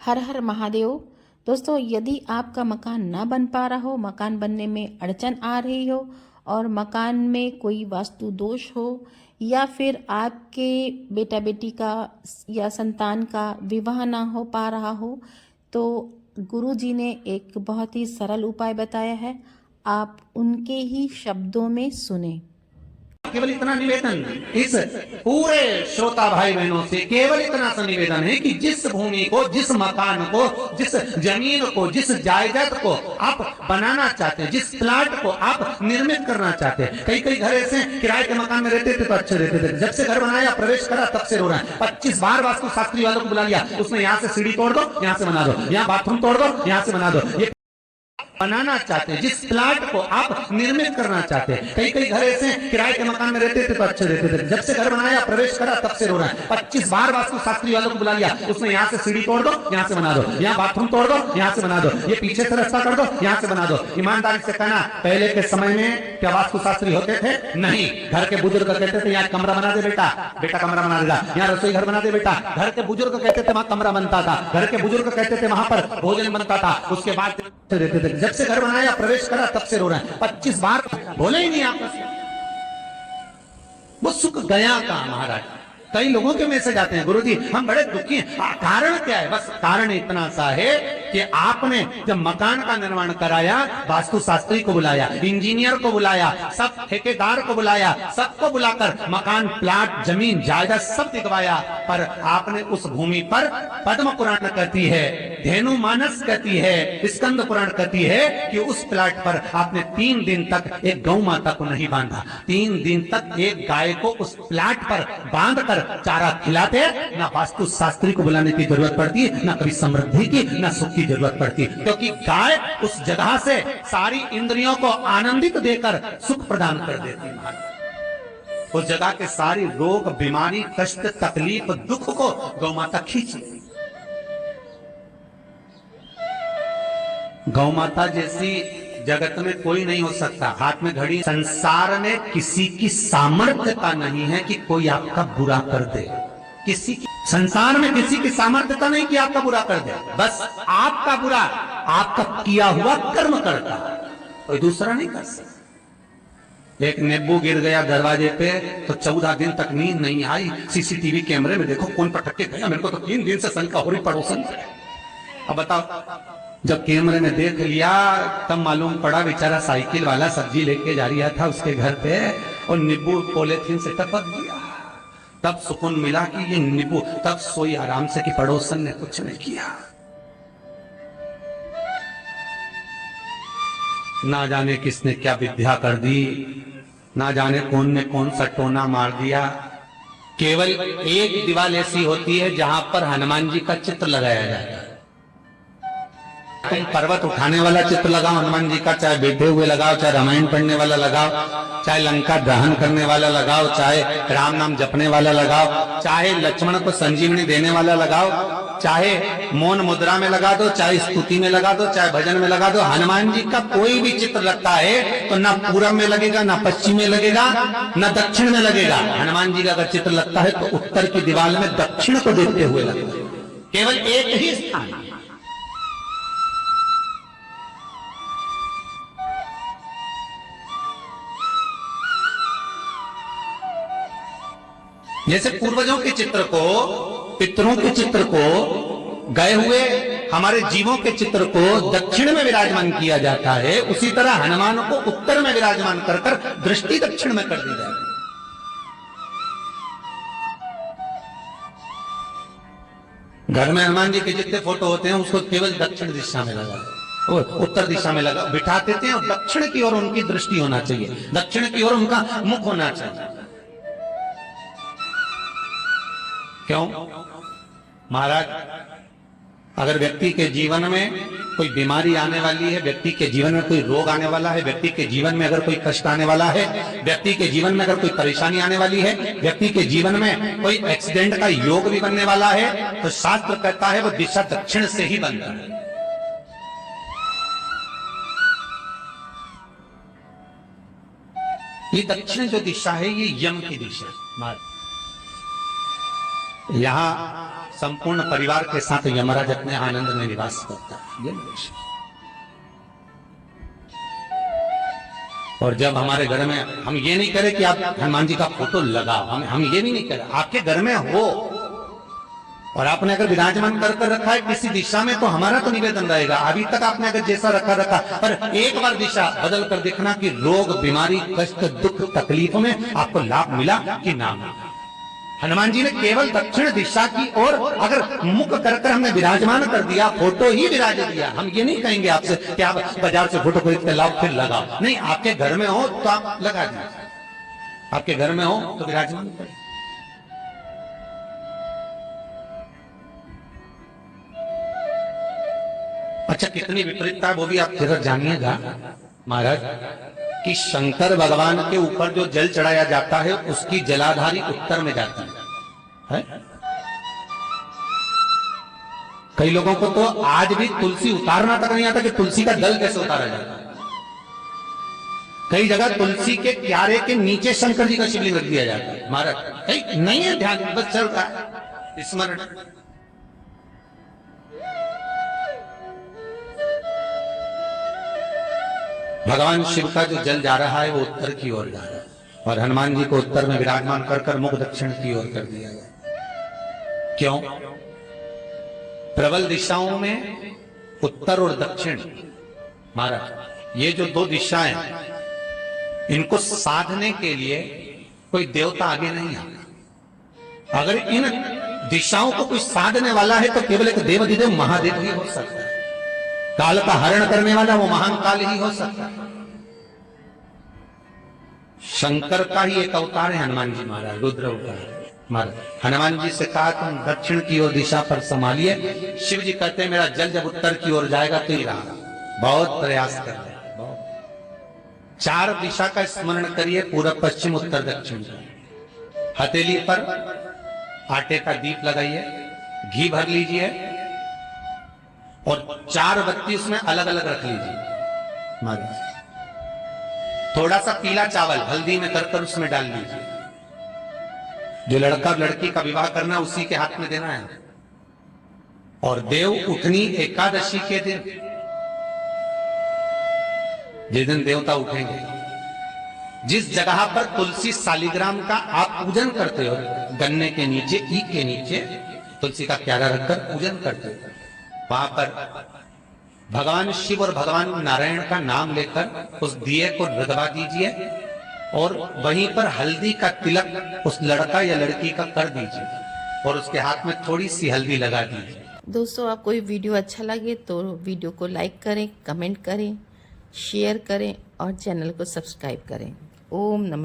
हर हर महादेव। दोस्तों, यदि आपका मकान ना बन पा रहा हो, मकान बनने में अड़चन आ रही हो और मकान में कोई वास्तु दोष हो या फिर आपके बेटा बेटी का या संतान का विवाह ना हो पा रहा हो, तो गुरु जी ने एक बहुत ही सरल उपाय बताया है। आप उनके ही शब्दों में सुने। केवल इतना निवेदन इस पूरे श्रोता भाई बहनों से केवल इतना सा निवेदन है कि जिस भूमि को, जिस मकान को, जिस जमीन को, जिस जायदाद को आप बनाना चाहते हैं, जिस प्लाट को आप निर्मित करना चाहते हैं। कई कई घर ऐसे किराए के मकान में रहते थे तो अच्छे रहते थे, जब से घर बनाया प्रवेश करा तब से रो रहा है। 25 बार वास्तु शास्त्री वालों को बुला लिया, उसने यहाँ से सीढ़ी तोड़ दो, यहाँ से बना दो, यहाँ बाथरूम तोड़ दो, यहाँ से बना दो। ये बनाना चाहते हैं, जिस प्लाट को आप निर्मित करना चाहते हैं। कई कई घर ऐसे किराए के मकान में रहते थे तो अच्छे रहते थे, जब से घर बनाया प्रवेश करा तब से रो रहा है। 25 बार वास्तु शास्त्री वालों को बुला लिया, उसने यहाँ से सीढ़ी तोड़ दो, यहाँ से बना दो, यहाँ बाथरूम तोड़ दो, यहाँ से बना दो, ये पीछे से रास्ता कर दो, यहाँ से बना दो। ईमानदारी से कहना, पहले के समय में क्या वास्तु शास्त्री होते थे? नहीं। घर के बुजुर्ग कहते थे यहाँ कमरा बना दे बेटा, बेटा कमरा बना देगा। यहाँ रसोई घर बना दे बेटा, घर के बुजुर्ग कहते थे वहां कमरा बनता था, घर के बुजुर्ग कहते थे वहां पर भोजन बनता था। उसके बाद रहते थे, जब से घर बनाया प्रवेश करा तब से रो रहा है। 25 बार बोले ही नहीं आपस में। वो सुख गया का महाराज। कई लोगों के मैसेज आते हैं, गुरुजी हम बड़े दुखी हैं। कारण क्या है? बस कारण इतना सा है कि आपने जब मकान का निर्माण कराया, वास्तु शास्त्री को बुलाया, इंजीनियर को बुलाया, सब ठेकेदार को बुलाया, सबको बुलाकर मकान, प्लाट, जमीन, जायदाद सब दिखवाया, पर आपने उस भूमि पर पद्म पुराण कहती है, धेनु मानस कहती है, स्कंद पुराण कहती है कि उस प्लाट पर आपने 3 दिन तक एक गौ माता को नहीं बांधा। 3 दिन तक एक गाय को उस प्लाट पर बांधकर चारा खिलाते, ना वास्तु शास्त्री को बुलाने की जरूरत पड़ती, ना कभी समृद्धि की, ना सुख की जरूरत पड़ती, क्योंकि गाय उस जगह से सारी इंद्रियों को आनंदित देकर सुख प्रदान कर देती है। उस जगह के सारी रोग, बीमारी, कष्ट, तकलीफ, दुख को गौ माता खींच लेती। गौ माता जैसी जगत में कोई नहीं हो सकता। हाथ में घड़ी, संसार में किसी की सामर्थ्यता नहीं है कि कोई आपका बुरा कर दे। किसी की, संसार में किसी की सामर्थ्यता नहीं कि आपका बुरा कर दे। बस आपका बुरा आपका किया हुआ कर्म करता, कोई दूसरा नहीं कर सकता। एक नींबू गिर गया दरवाजे पे तो 14 दिन तक नींद नहीं आई। सीसीटीवी कैमरे में देखो कौन पटक के गया, मेरे को तो 3 दिन से शंका हो रही पड़ोसन से। अब बताओ, जब कैमरे में देख लिया तब मालूम पड़ा बेचारा साइकिल वाला सब्जी लेके जा रहा था उसके घर पे और नींबू पॉलिथीन से टपक गया। तब सुकून मिला कि ये नींबू, तब सोई आराम से कि पड़ोसन ने कुछ नहीं किया। ना जाने किसने क्या विद्या कर दी, ना जाने कौन ने कौन सा टोना मार दिया। केवल एक दीवार ऐसी होती है जहां पर हनुमान जी का चित्र लगाया जाता है। तुम पर्वत उठाने वाला चित्र लगाओ हनुमान जी का, चाहे बैठे हुए लगाओ, चाहे रामायण पढ़ने वाला लगाओ, चाहे लंका दहन करने वाला लगाओ, चाहे राम नाम जपने वाला लगाओ, चाहे लक्ष्मण को संजीवनी देने वाला लगाओ, चाहे मौन मुद्रा में लगा दो, चाहे स्तुति में लगा दो, चाहे भजन में लगा दो। हनुमान जी का कोई भी चित्र लगता है तो ना पूरब में लगेगा, ना पश्चिम में लगेगा, ना दक्षिण में लगेगा। हनुमान जी का अगर चित्र लगता है तो उत्तर की दीवार में दक्षिण को देखते हुए लगता है। केवल एक ही स्थान। जैसे पूर्वजों के चित्र को, पितरों के चित्र को, गए हुए हमारे जीवों के चित्र को दक्षिण में विराजमान किया जाता है, उसी तरह हनुमान को उत्तर में विराजमान कर कर दृष्टि दक्षिण में कर दी जाती है। घर में हनुमान जी के जितने फोटो होते हैं उसको केवल दक्षिण दिशा में लगा, उत्तर दिशा में लगा बिठाते थे और दक्षिण की ओर उनकी दृष्टि होना चाहिए, दक्षिण की ओर उनका मुख होना चाहिए। क्यों महाराज? अगर व्यक्ति के जीवन में कोई बीमारी आने वाली है, व्यक्ति के जीवन में कोई रोग आने वाला है, व्यक्ति के जीवन में अगर कोई कष्ट आने वाला है, व्यक्ति के जीवन में अगर कोई परेशानी आने वाली है, व्यक्ति के जीवन में कोई एक्सीडेंट का योग भी बनने वाला है, तो शास्त्र कहता है वो दिशा दक्षिण से ही बनता है। ये दक्षिण जो दिशा है ये यम की दिशा है। यहां संपूर्ण परिवार के साथ यमराज अपने आनंद में निवास करता है। ये लक्ष्य। और जब हमारे घर में, हम ये नहीं करें कि आप हनुमान जी का फोटो लगाओ, हम ये भी नहीं करें, आपके घर में हो और आपने अगर विराजमान कर रखा है किसी दिशा में, तो हमारा तो निवेदन रहेगा, अभी तक आपने अगर जैसा रखा पर एक बार दिशा बदल कर देखना कि रोग, बीमारी, कष्ट, दुख, तकलीफ में आपको लाभ मिला कि ना मिला। हनुमान जी ने केवल दक्षिण दिशा की ओर अगर मुख कर हमने विराजमान कर दिया, फोटो ही विराज दिया। हम ये नहीं कहेंगे आपसे कि आप बाजार से फोटो खरीद के लाओ फिर लगाओ, नहीं, आपके घर में हो तो आप लगा दीजिए, आपके घर में हो तो विराजमान करें। अच्छा, कितनी विपरीतता है वो भी आप जरा जानिएगा महाराज, कि शंकर भगवान के ऊपर जो जल चढ़ाया जाता है उसकी जलाधारी उत्तर में जाती है? कई लोगों को तो आज भी तुलसी उतारना तक नहीं आता कि तुलसी का दल कैसे उतारा जाता है। कई जगह तुलसी के क्यारे के नीचे शंकर जी का शिवलिंग रख दिया जाता है महाराज, नहीं है ध्यान, बस चलता है स्मरण। भगवान शिव का जो जल जा रहा है वो उत्तर की ओर जा रहा है और हनुमान जी को उत्तर में विराजमान कर मुख दक्षिण की ओर कर दिया गया। क्यों? प्रबल दिशाओं में उत्तर और दक्षिण महाराज, ये जो दो दिशाएं, इनको साधने के लिए कोई देवता आगे नहीं आता। अगर इन दिशाओं को कोई साधने वाला है तो केवल एक देवाधिदेव महादेव ही हो सकता है। काल का हरण करने वाला वो महान काल ही हो सकता है। शंकर का ही एक अवतार है हनुमान जी महाराज, रुद्र अवतार महाराज। हनुमान जी से कहा तुम दक्षिण की ओर दिशा पर संभालिए। शिव जी कहते हैं मेरा जल जब उत्तर की ओर जाएगा तो ही रहा। बहुत प्रयास कर रहे हैं, बहुत। 4 दिशा का स्मरण करिए, पूर्व, पश्चिम, उत्तर, दक्षिण। हथेली पर आटे का दीप लगाइए, घी भर लीजिए और 4 बत्ती उसमें अलग अलग रख लीजिए महाराज। थोड़ा सा पीला चावल हल्दी में कर उसमें डाल लीजिए। जो लड़का और लड़की का विवाह करना उसी के हाथ में देना है। और देव उठनी एकादशी के दिन, जिस दिन देवता उठेंगे, जिस जगह पर तुलसी सालिग्राम का आप पूजन करते हो, गन्ने के नीचे, ईख के नीचे तुलसी का क्यारा रखकर पूजन करते हो, वहां पर भगवान शिव और भगवान नारायण का नाम लेकर उस दिए को रगवा दीजिए और वहीं पर हल्दी का तिलक उस लड़का या लड़की का कर दीजिए और उसके हाथ में थोड़ी सी हल्दी लगा दीजिए। दोस्तों, आपको ये वीडियो अच्छा लगे तो वीडियो को लाइक करें, कमेंट करें, शेयर करें और चैनल को सब्सक्राइब करें। ओम नमः।